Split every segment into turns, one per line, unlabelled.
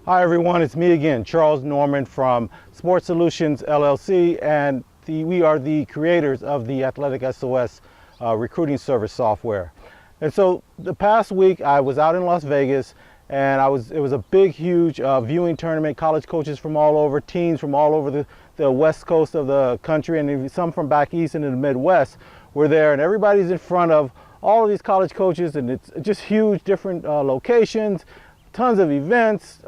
Hi everyone, it's me again, Charles Norman from Sports Solutions LLC, and we are the creators of the AthleticSOS recruiting service software. And so the past week I was out in Las Vegas, and it was a big, huge viewing tournament. College coaches from all over, teams from all over the west coast of the country, and some from back east and in the Midwest were there, and everybody's in front of all of these college coaches, and it's just huge, different locations. Tons of events,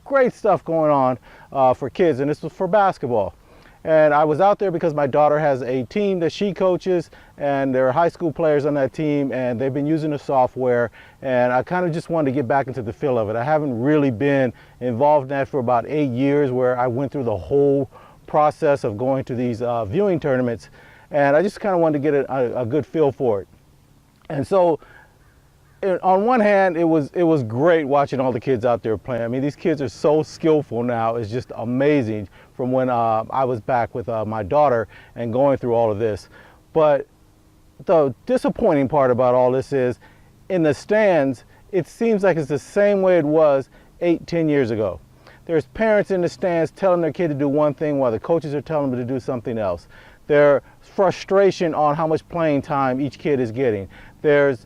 great stuff going on for kids, and this was for basketball. And I was out there because my daughter has a team that she coaches, and there are high school players on that team, and they've been using the software, and I kind of just wanted to get back into the feel of it. I haven't really been involved in that for about 8 years, where I went through the whole process of going to these viewing tournaments, and I just kind of wanted to get a good feel for it. And so on one hand, it was great watching all the kids out there playing. I mean, these kids are so skillful now. It's just amazing from when I was back with my daughter and going through all of this. But the disappointing part about all this is, in the stands, it seems like it's the same way it was 8-10 years ago. There's parents in the stands telling their kid to do one thing while the coaches are telling them to do something else. There's frustration on how much playing time each kid is getting. There's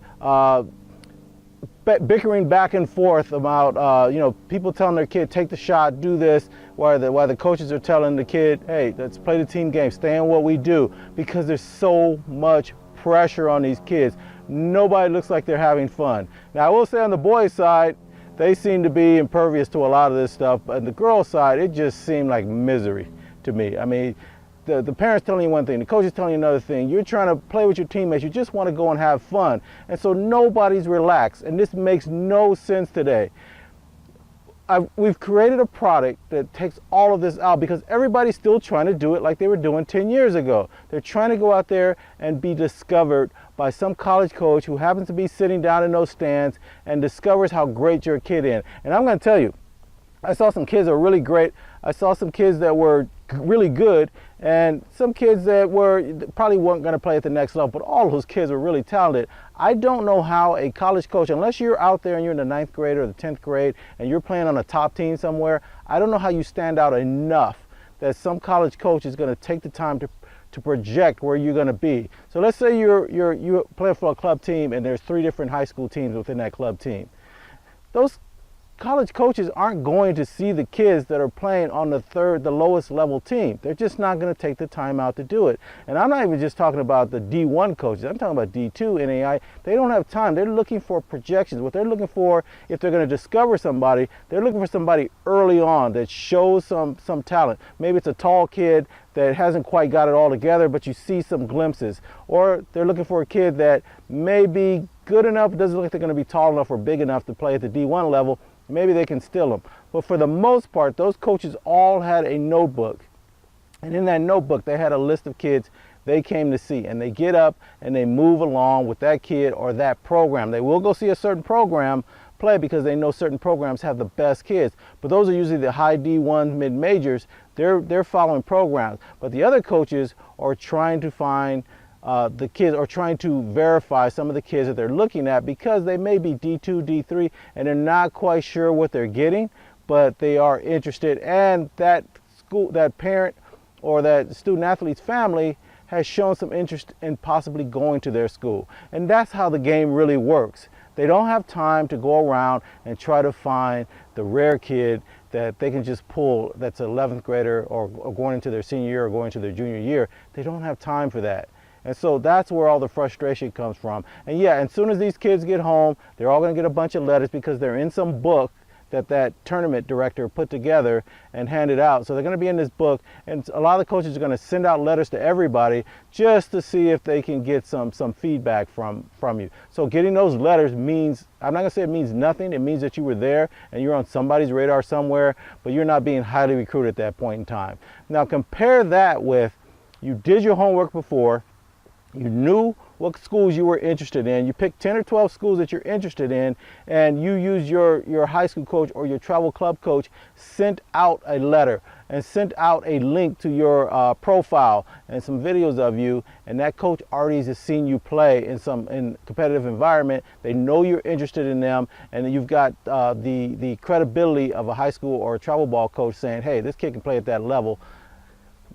bickering back and forth about people telling their kid, take the shot, do this, while the coaches are telling the kid, hey, let's play the team game, stay on what we do, because there's so much pressure on these kids. Nobody looks like they're having fun. Now, I will say on the boys' side, they seem to be impervious to a lot of this stuff, but on the girls' side, it just seemed like misery to me. I mean, the parents telling you one thing, the coaches telling you another thing. You're trying to play with your teammates. You just want to go and have fun. And so nobody's relaxed. And this makes no sense today. We've created a product that takes all of this out, because everybody's still trying to do it like they were doing 10 years ago. They're trying to go out there and be discovered by some college coach who happens to be sitting down in those stands and discovers how great your kid is. And I'm going to tell you, I saw some kids that were really great. I saw some kids that were really good, and some kids that probably weren't going to play at the next level, but all those kids were really talented. I don't know how a college coach, unless you're out there and you're in the 9th grade or the 10th grade and you're playing on a top team somewhere, I don't know how you stand out enough that some college coach is going to take the time to project where you're going to be. So let's say you're playing for a club team, and there's 3 different high school teams within that club team. Those college coaches aren't going to see the kids that are playing on the lowest level team. They're just not going to take the time out to do it. And I'm not even just talking about the D1 coaches. I'm talking about D2, NAI. They don't have time. They're looking for projections. What they're looking for, if they're going to discover somebody, they're looking for somebody early on that shows some talent. Maybe it's a tall kid that hasn't quite got it all together, but you see some glimpses. Or they're looking for a kid that may be good enough, doesn't look like they're going to be tall enough or big enough to play at the D1 level. Maybe they can steal them. But for the most part, those coaches all had a notebook. And in that notebook, they had a list of kids they came to see. And they get up and they move along with that kid or that program. They will go see a certain program play because they know certain programs have the best kids. But those are usually the high D1 mid-majors. They're following programs. But the other coaches are trying to find the kids, are trying to verify some of the kids that they're looking at, because they may be D2, D3, and they're not quite sure what they're getting, but they are interested, and that parent or that student athlete's family has shown some interest in possibly going to their school. And that's how the game really works. They don't have time to go around and try to find the rare kid that they can just pull, that's an 11th grader or going into their senior year or going into their junior year. They don't have time for that. And so that's where all the frustration comes from. And yeah, as soon as these kids get home, they're all going to get a bunch of letters, because they're in some book that tournament director put together and handed out. So they're going to be in this book, and a lot of the coaches are going to send out letters to everybody just to see if they can get some feedback from you. So getting those letters means, I'm not going to say it means nothing. It means that you were there and you're on somebody's radar somewhere, but you're not being highly recruited at that point in time. Now compare that with, you did your homework before, you knew what schools you were interested in. You pick 10 or 12 schools that you're interested in, and you use your high school coach or your travel club coach sent out a letter and sent out a link to your profile and some videos of you, and that coach already has seen you play in competitive environment. They know you're interested in them, and you've got the credibility of a high school or a travel ball coach saying, hey, this kid can play at that level.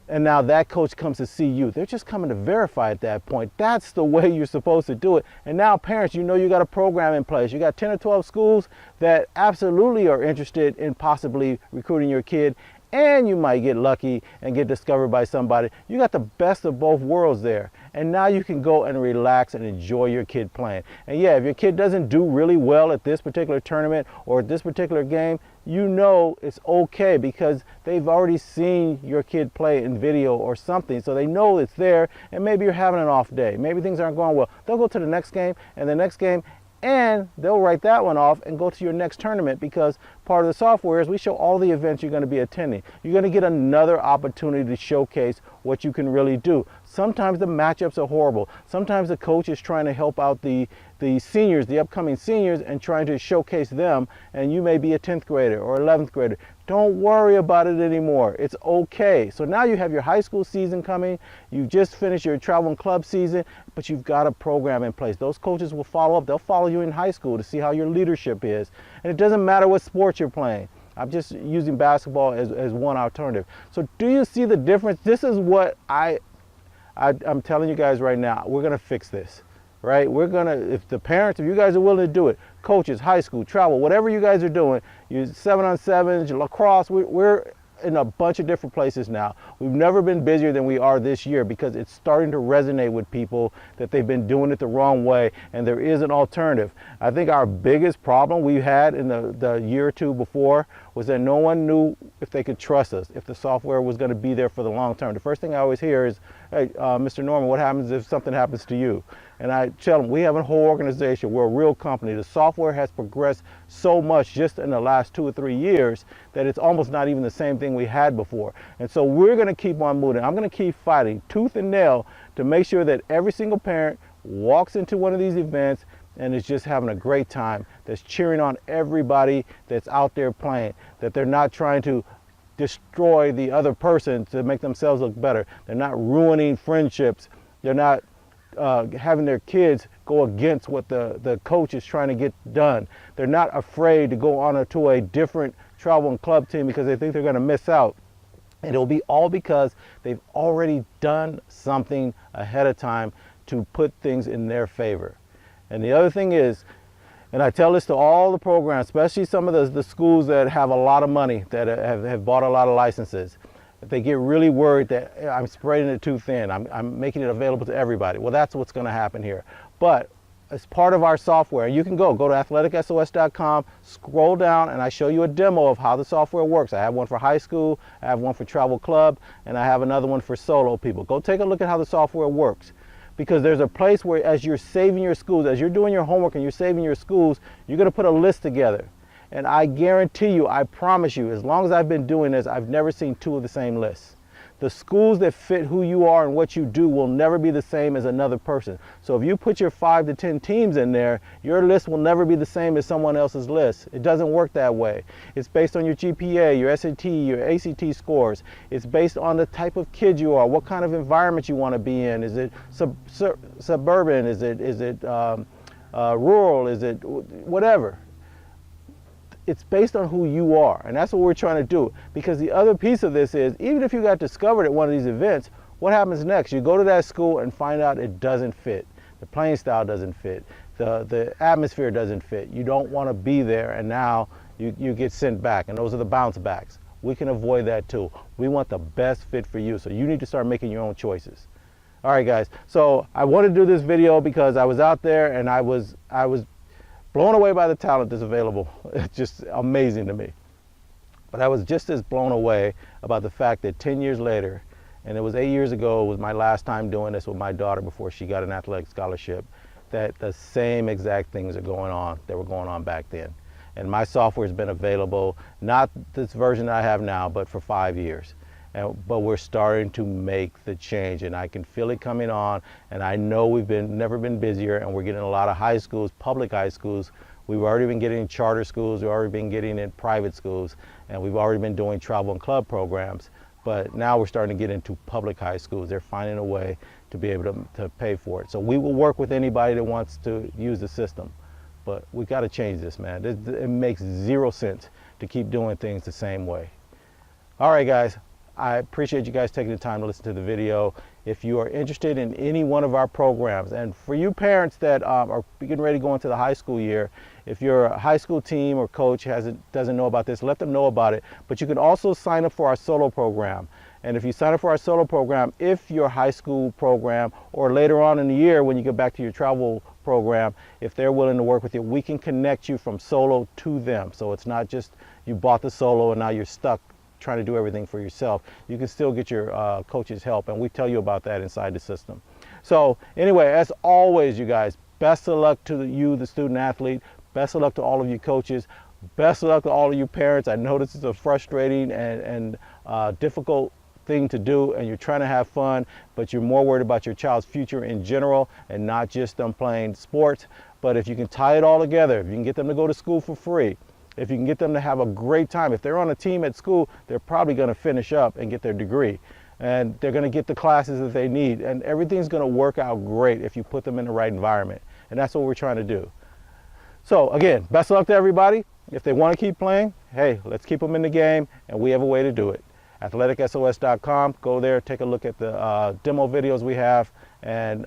And now that coach comes to see you. They're just coming to verify at that point. That's the way you're supposed to do it. And now parents, you know you got a program in place. You got 10 or 12 schools that absolutely are interested in possibly recruiting your kid, and you might get lucky and get discovered by somebody. You got the best of both worlds there. And now you can go and relax and enjoy your kid playing. And yeah, if your kid doesn't do really well at this particular tournament or at this particular game, you know it's okay, because they've already seen your kid play in video or something, so they know it's there. And maybe you're having an off day, maybe things aren't going well. They'll go to the next game and the next game, and they'll write that one off and go to your next tournament, because part of the software is we show all the events you're going to be attending. You're going to get another opportunity to showcase what you can really do. Sometimes the matchups are horrible. Sometimes the coach is trying to help out the seniors, the upcoming seniors, and trying to showcase them, and you may be a 10th grader or 11th grader. Don't worry about it anymore. It's okay. So now you have your high school season coming. You just finished your travel and club season, but you've got a program in place. Those coaches will follow up. They'll follow you in high school to see how your leadership is. And it doesn't matter what sport you're playing. I'm just using basketball as one alternative. So do you see the difference? This is what I'm telling you guys right now. We're going to fix this. Right? We're gonna, if the parents, if you guys are willing to do it, coaches, high school, travel, whatever you guys are doing, you 7-on-7s, lacrosse, we're in a bunch of different places now. We've never been busier than we are this year, because it's starting to resonate with people that they've been doing it the wrong way, and there is an alternative. I think our biggest problem we had in the year or two before was that no one knew if they could trust us, if the software was going to be there for the long term. The first thing I always hear is, hey, Mr. Norman, what happens if something happens to you? And I tell them, we have a whole organization. We're a real company. The software has progressed so much just in the last 2 or 3 years that it's almost not even the same thing we had before. And so we're going to keep on moving. I'm going to keep fighting tooth and nail to make sure that every single parent walks into one of these events and is just having a great time, that's cheering on everybody that's out there playing, that they're not trying to destroy the other person to make themselves look better. They're not ruining friendships. They're not having their kids go against what the coach is trying to get done. They're not afraid to go on to a different travel and club team because they think they're going to miss out. And it'll be all because they've already done something ahead of time to put things in their favor. And the other thing is, and I tell this to all the programs, especially some of the schools that have a lot of money, that have bought a lot of licenses, they get really worried that I'm spreading it too thin. I'm making it available to everybody. Well, that's what's going to happen here. But as part of our software, you can go to AthleticSOS.com, scroll down, and I show you a demo of how the software works. I have one for high school, I have one for travel club, and I have another one for solo people. Go take a look at how the software works. Because there's a place where, as you're saving your schools, as you're doing your homework and you're saving your schools, you're going to put a list together. And I guarantee you, I promise you, as long as I've been doing this, I've never seen two of the same lists. The schools that fit who you are and what you do will never be the same as another person. So if you put your 5 to 10 teams in there, your list will never be the same as someone else's list. It doesn't work that way. It's based on your GPA, your SAT, your ACT scores. It's based on the type of kid you are, what kind of environment you want to be in. Is it suburban? Is it rural? Is it whatever? It's based on who you are, and that's what we're trying to do. Because the other piece of this is, even if you got discovered at one of these events, what happens next? You go to that school and find out it doesn't fit. The playing style doesn't fit. The atmosphere doesn't fit. You don't want to be there, and now you get sent back, and those are the bounce backs. We can avoid that too. We want the best fit for you, so you need to start making your own choices. All right, guys, so I wanted to do this video because I was out there and I was blown away by the talent that's available. It's just amazing to me. But I was just as blown away about the fact that 10 years later, and it was 8 years ago, it was my last time doing this with my daughter before she got an athletic scholarship, that the same exact things are going on that were going on back then. And my software has been available, not this version that I have now, but for 5 years. but we're starting to make the change, and I can feel it coming on. And I know we've never been busier, and we're getting a lot of high schools, public high schools. We've already been getting in charter schools, we've already been getting in private schools, and we've already been doing travel and club programs. But now we're starting to get into public high schools. They're finding a way to be able to pay for it. So we will work with anybody that wants to use the system. But we got to change this, man. It makes zero sense to keep doing things the same way. All right, guys. I appreciate you guys taking the time to listen to the video. If you are interested in any one of our programs, and for you parents that are getting ready to go into the high school year, if your high school team or coach doesn't know about this, let them know about it. But you can also sign up for our solo program. And if you sign up for our solo program, if your high school program or later on in the year when you get back to your travel program, if they're willing to work with you, we can connect you from solo to them. So it's not just you bought the solo and now you're stuck trying to do everything for yourself. You can still get your coach's help, and we tell you about that inside the system. So anyway, as always, you guys, best of luck to you, the student athlete. Best of luck to all of you coaches. Best of luck to all of you parents. I know this is a frustrating and difficult thing to do, and you're trying to have fun, but you're more worried about your child's future in general and not just them playing sports. But if you can tie it all together, if you can get them to go to school for free, if you can get them to have a great time, if they're on a team at school, they're probably going to finish up and get their degree. And they're going to get the classes that they need. And everything's going to work out great if you put them in the right environment. And that's what we're trying to do. So again, best of luck to everybody. If they want to keep playing, hey, let's keep them in the game, and we have a way to do it. AthleticSOS.com. Go there, take a look at the demo videos we have, and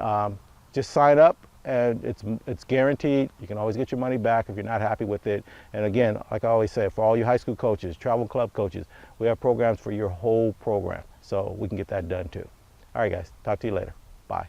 just sign up. And it's guaranteed. You can always get your money back if you're not happy with it. And again, like I always say, for all you high school coaches, travel club coaches, we have programs for your whole program. So we can get that done too. All right, guys. Talk to you later. Bye.